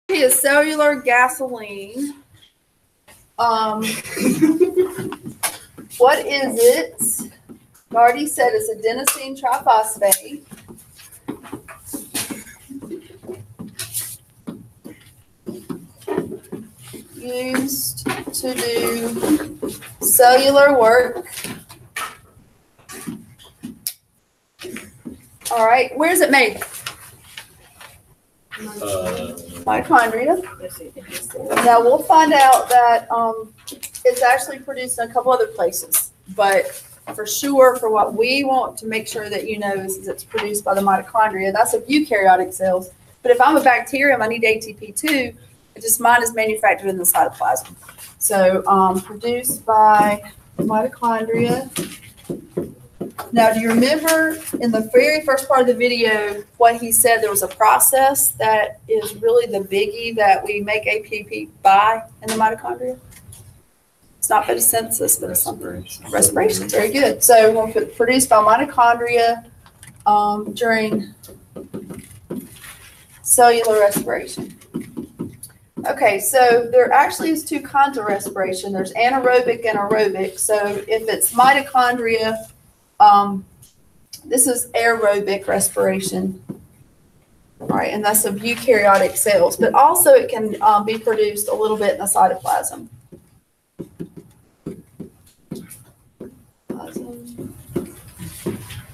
is cellular gasoline. What is it? I already said it's adenosine triphosphate. Used to do cellular work. All right, where is it made? Mitochondria. Now we'll find out that it's actually produced in a couple other places, but for sure, for what we want to make sure that you know is it's produced by the mitochondria. That's of eukaryotic cells. But if I'm a bacterium, I need ATP too. It's just mine is manufactured in the cytoplasm. So produced by mitochondria. Now, do you remember in the very first part of the video what he said? There was a process that is really the biggie that we make ATP by in the mitochondria. It's not photosynthesis, but it's something. Respiration. Very good. So we'll put produced by mitochondria during cellular respiration. Okay, so there actually is two kinds of respiration. There's anaerobic and aerobic. So if it's mitochondria, this is aerobic respiration. All right, and that's of eukaryotic cells. But also it can be produced a little bit in the cytoplasm.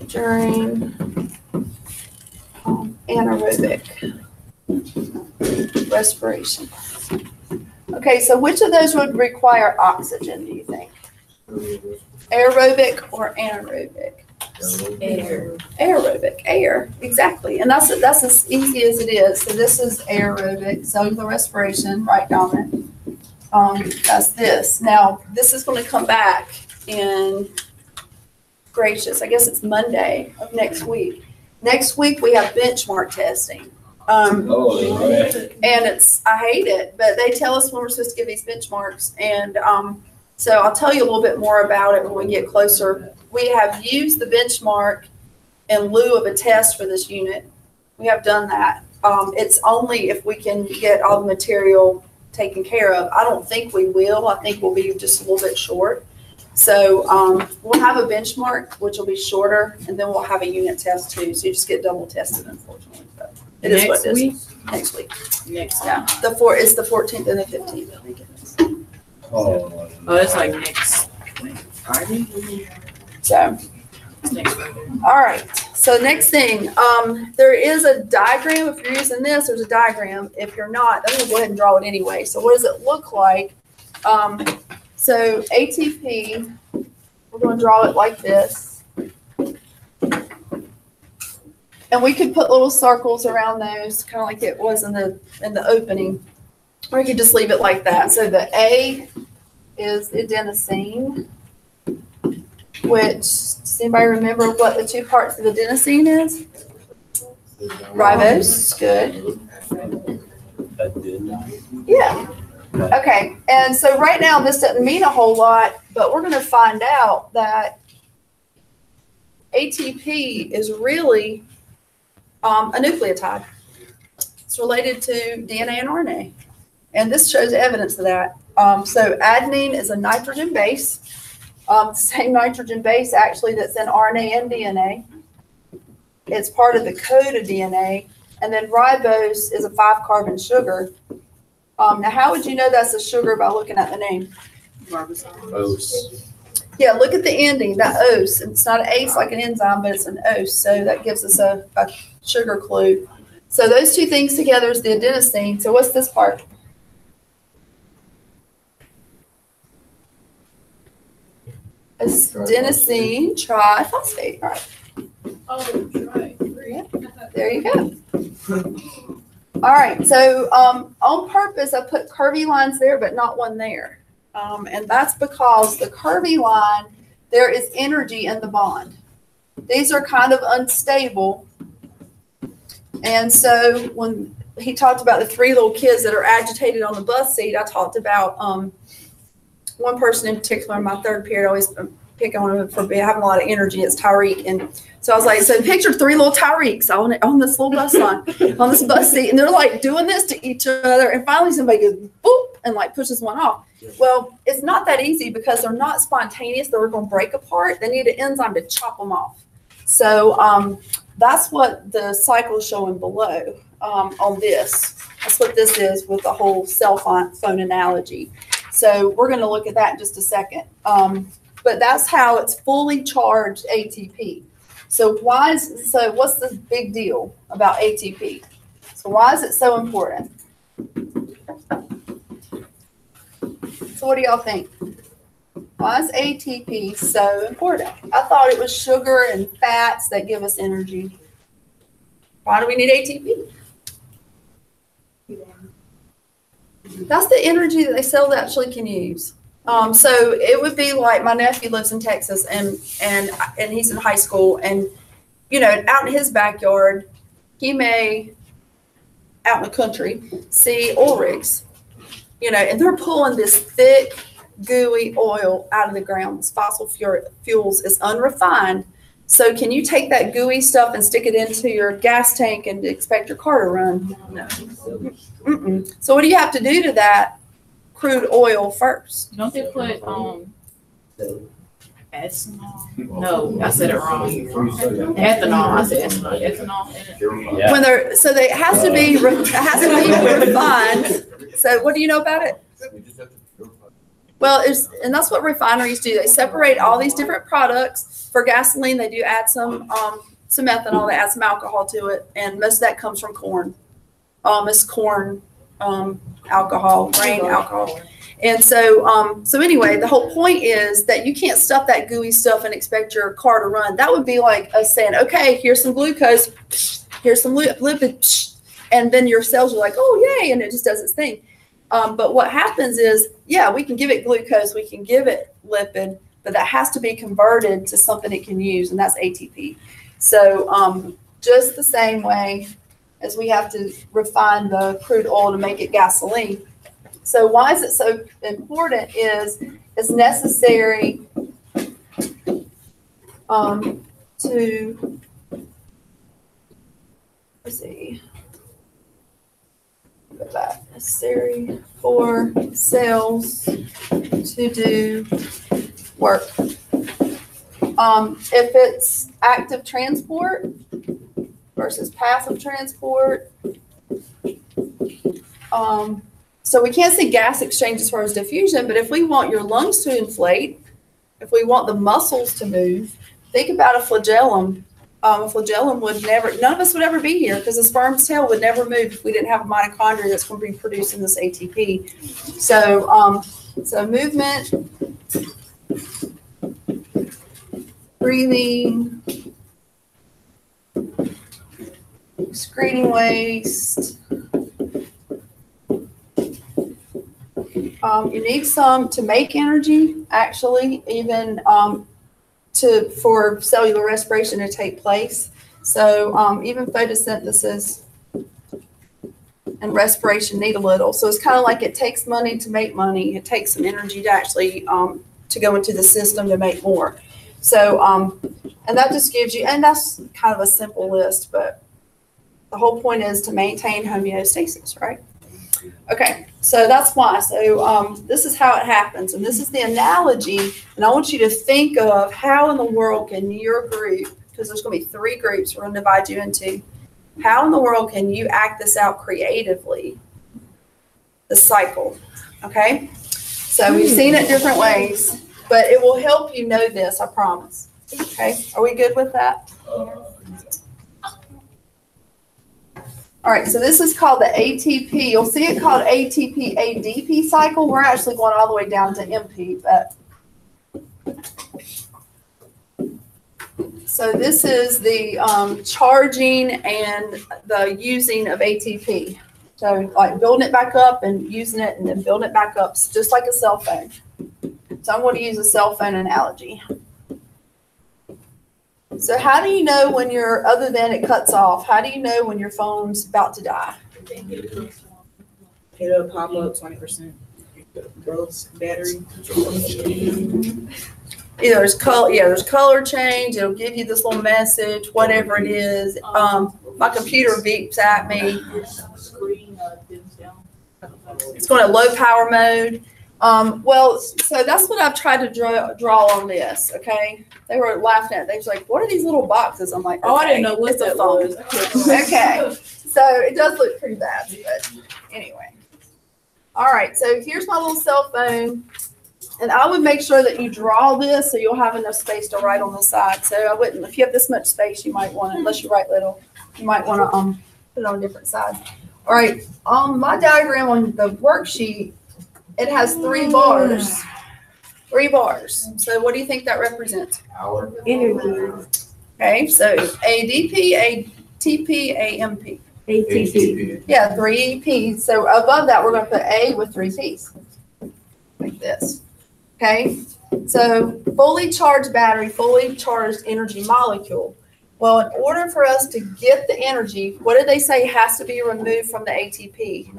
During anaerobic respiration. Okay, so which of those would require oxygen, do you think? Aerobic or anaerobic? Air. Aerobic, air, exactly. And that's as easy as it is. So this is aerobic, cellular respiration, right, Dominic? That's this. Now, this is going to come back in, gracious, I guess it's Monday of next week. Next week, we have benchmark testing. And I hate it, but they tell us when we're supposed to give these benchmarks. And so I'll tell you a little bit more about it when we get closer. We have used the benchmark in lieu of a test for this unit. We have done that. It's only if we can get all the material taken care of. I don't think we will. I think we'll be just a little bit short. So we'll have a benchmark, which will be shorter, and then we'll have a unit test too. So you just get double tested, unfortunately. But it is what it is. Next week. Yeah. It's the 14th and the 15th, I think it is. Oh, it's like next Friday. So, Next Friday. all right. So next thing, there is a diagram. If you're using this, there's a diagram. If you're not, I'm going to go ahead and draw it anyway. So what does it look like? So ATP, we're going to draw it like this. And we could put little circles around those, kind of like it was in the opening. Or you could just leave it like that. So the A is adenosine, which, does anybody remember what the two parts of adenosine is? Ribose, good. Yeah. Okay, and so right now this doesn't mean a whole lot, but we're going to find out that ATP is really a nucleotide. It's related to DNA and RNA, and this shows evidence of that. So adenine is a nitrogen base, the same nitrogen base actually that's in RNA and DNA. It's part of the code of DNA, and then ribose is a 5-carbon sugar. Now, how would you know that's a sugar by looking at the name? Ose. Yeah, look at the ending, that ose. It's not an ace like an enzyme, but it's an ose. So that gives us a sugar clue. So those two things together is the adenosine. So what's this part? Adenosine triphosphate. All right. Oh, right. Yeah, there you go. All right, so on purpose, I put curvy lines there, but not one there. And that's because the curvy line, there is energy in the bond. These are kind of unstable. And so when he talked about the 3 little kids that are agitated on the bus seat, I talked about one person in particular in my 3rd period always pick on him for having a lot of energy. It's Tyreek. And so I was like, so picture 3 little Tyreeks on this little bus line, on this bus seat. And they're like doing this to each other. And finally somebody goes, boop, and like pushes one off. Well, it's not that easy because they're not spontaneous. They're going to break apart. They need an enzyme to chop them off. So that's what the cycle is showing below on this. That's what this is with the whole cell phone analogy. So we're going to look at that in just a second. But that's how it's fully charged ATP. So what's the big deal about ATP? So why is it so important? So what do y'all think? Why is ATP so important? I thought it was sugar and fats that give us energy. Why do we need ATP? That's the energy that they cells actually can use. So it would be like my nephew lives in Texas and he's in high school, and out in his backyard, he may out in the country see oil rigs, and they're pulling this thick, gooey oil out of the ground. This fossil fuels is unrefined. So can you take that gooey stuff and stick it into your gas tank and expect your car to run? No. Mm-mm. So what do you have to do to that crude oil first? Don't they put ethanol? No, I said it wrong. Ethanol. I said ethanol in it. Yeah. It has to be refined. So what do you know about it? Well, and that's what refineries do. They separate all these different products. For gasoline, they do add some ethanol. They add some alcohol to it, and most of that comes from corn. It's corn alcohol, grain alcohol. And so anyway, the whole point is that you can't stuff that gooey stuff and expect your car to run. That would be like us saying, okay, here's some glucose, here's some lipid, and then your cells are like, oh, yay, and it just does its thing. But what happens is, yeah, we can give it glucose, we can give it lipid, but that has to be converted to something it can use, and that's ATP. So just the same way as we have to refine the crude oil to make it gasoline. So why is it so important is it's necessary to, let's see, go back, necessary for cells to do work. If it's active transport versus passive transport, so we can't see gas exchange as far as diffusion, but if we want your lungs to inflate, if we want the muscles to move, think about a flagellum. A flagellum would never, none of us would ever be here because the sperm's tail would never move if we didn't have a mitochondria that's going to be producing this ATP. So, so movement, breathing, excreting waste. You need some to make energy, actually, even for cellular respiration to take place. So even photosynthesis and respiration need a little. So it's kind of like it takes money to make money. It takes some energy to actually to go into the system to make more. So and that just gives you, and that's kind of a simple list, but the whole point is to maintain homeostasis, right? Okay, so that's why. So this is how it happens, and this is the analogy, and I want you to think of how in the world can your group, because there's going to be 3 groups we're going to divide you into, how in the world can you act this out creatively, the cycle, okay? So we've seen it different ways, but it will help you know this, I promise. Okay, are we good with that? All right, so this is called the ATP. You'll see it called ATP ADP cycle. We're actually going all the way down to MP, but so this is the charging and the using of ATP. So like building it back up and using it and then building it back up, just like a cell phone. So I'm going to use a cell phone analogy. So how do you know when you're, other than it cuts off, how do you know when your phone's about to die? It'll pop up 20%. Growth battery. Either there's color, yeah, there's color change. It'll give you this little message, whatever it is. My computer beeps at me. It's going to low power mode. Well, so that's what I've tried to draw on this. Okay, they were laughing at it. They was like, "What are these little boxes?" I'm like, Oh, I didn't know what it's a that phone. was. Okay, so it does look pretty bad, but anyway. All right, so here's my little cell phone, and I would make sure that you draw this so you'll have enough space to write on the side. So I wouldn't, if you have this much space, you might want to, unless you write little, you might want to put it on a different side. All right, on my diagram on the worksheet, it has 3 bars. 3 bars. So what do you think that represents? Hour. Energy. Okay, so ADP, ATP, AMP. ATP. Yeah, 3 P's. So above that, we're going to put A with 3 P's. Like this. Okay, so fully charged battery, fully charged energy molecule. Well, in order for us to get the energy, what did they say has to be removed from the ATP?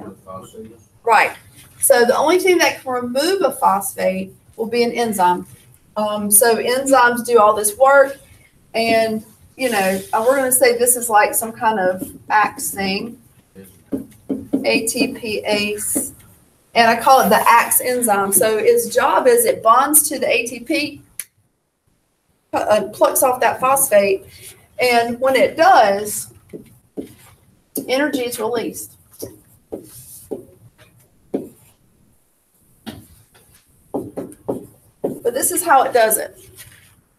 Right. So the only thing that can remove a phosphate will be an enzyme. So enzymes do all this work, and you know, we're going to say this is like some kind of AX thing, ATPase, and I call it the AX enzyme. So its job is it bonds to the ATP, plucks off that phosphate, and when it does, energy is released. But this is how it does it.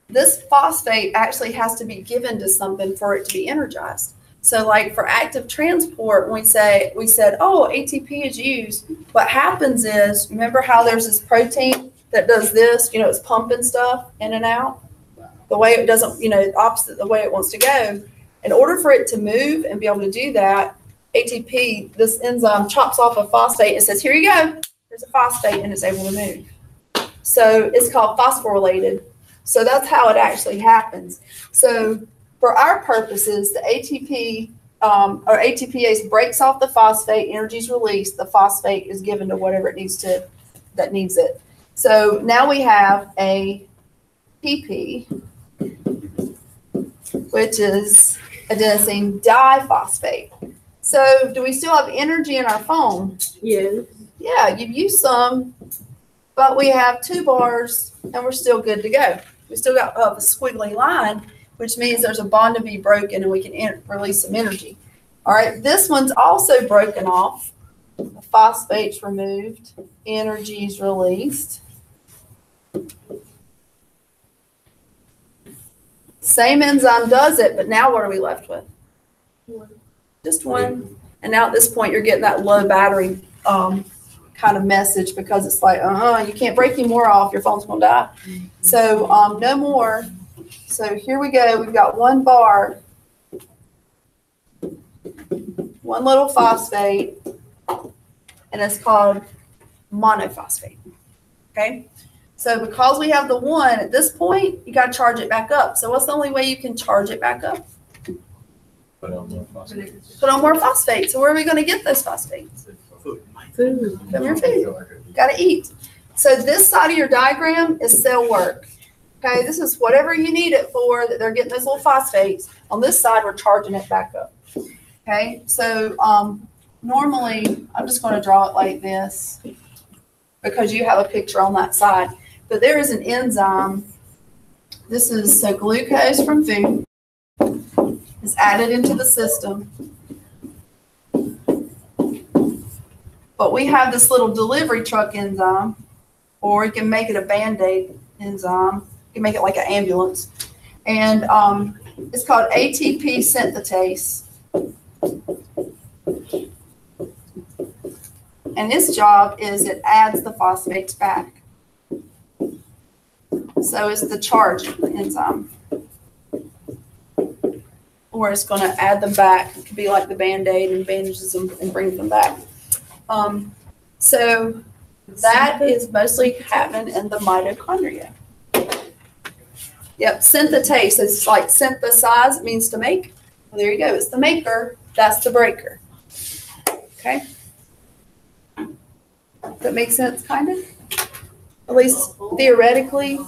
This phosphate actually has to be given to something for it to be energized. So like for active transport, when we said, oh, ATP is used, what happens is, remember how there's this protein that does this, you know, it's pumping stuff in and out? The way it doesn't, you know, opposite the way it wants to go. In order for it to move and be able to do that, ATP, this enzyme chops off a phosphate and says, here you go, there's a phosphate, and it's able to move. So it's called phosphorylated. So that's how it actually happens. So for our purposes, the ATP or ATPase breaks off the phosphate, energy is released, the phosphate is given to whatever it needs to, that needs it. So now we have a PP, which is adenosine diphosphate. So do we still have energy in our phone? Yes. Yeah, you've used some, but we have 2 bars and we're still good to go. We still got a squiggly line, which means there's a bond to be broken and we can release some energy. All right, this one's also broken off. The phosphate's removed, energy's released. Same enzyme does it, but now what are we left with? Just one. And now at this point, you're getting that low battery kind of message because it's like, you can't break any more off. Your phone's going to die. So no more. So here we go. We've got 1 bar, 1 little phosphate, and it's called monophosphate. Okay. So because we have the 1 at this point, you got to charge it back up. So what's the only way you can charge it back up? Put on more phosphate. Put on more phosphate. So where are we going to get those phosphates? Food. From your food. Got to eat. So this side of your diagram is cell work. Okay, this is whatever you need it for, that they're getting those little phosphates. On this side, we're charging it back up. Okay, so normally, I'm just going to draw it like this because you have a picture on that side. But there is an enzyme. This is so glucose from food is added into the system. But we have this little delivery truck enzyme, or you can make it a Band-Aid enzyme. You can make it like an ambulance. And it's called ATP synthetase. And its job is it adds the phosphates back. So it's the charge enzyme. Or it's going to add them back. It could be like the Band-Aid and bandages them and brings them back. So that is mostly happening in the mitochondria. Yep, synthetase is like synthesize, it means to make. Well, there you go. It's the maker. That's the breaker. Okay. That makes sense, kind of? At least theoretically.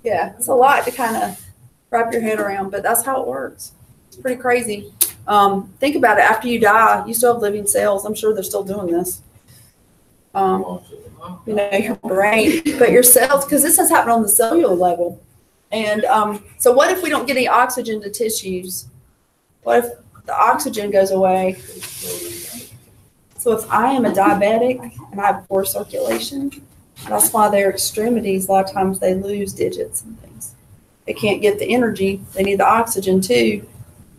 Yeah, it's a lot to kind of wrap your head around, but that's how it works. It's pretty crazy. Think about it. After you die, you still have living cells. I'm sure they're still doing this. You know, your brain, but your cells, because this has happened on the cellular level. And so what if we don't get any oxygen to tissues? What if the oxygen goes away? So if I am a diabetic and I have poor circulation, that's why their extremities, a lot of times they lose digits and things. They can't get the energy. They need the oxygen too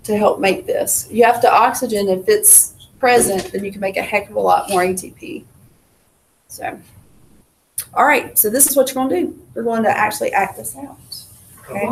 to help make this. You have to oxygen, if it's present, then you can make a heck of a lot more ATP. So, all right, so this is what you're going to do. We're going to actually act this out. Okay.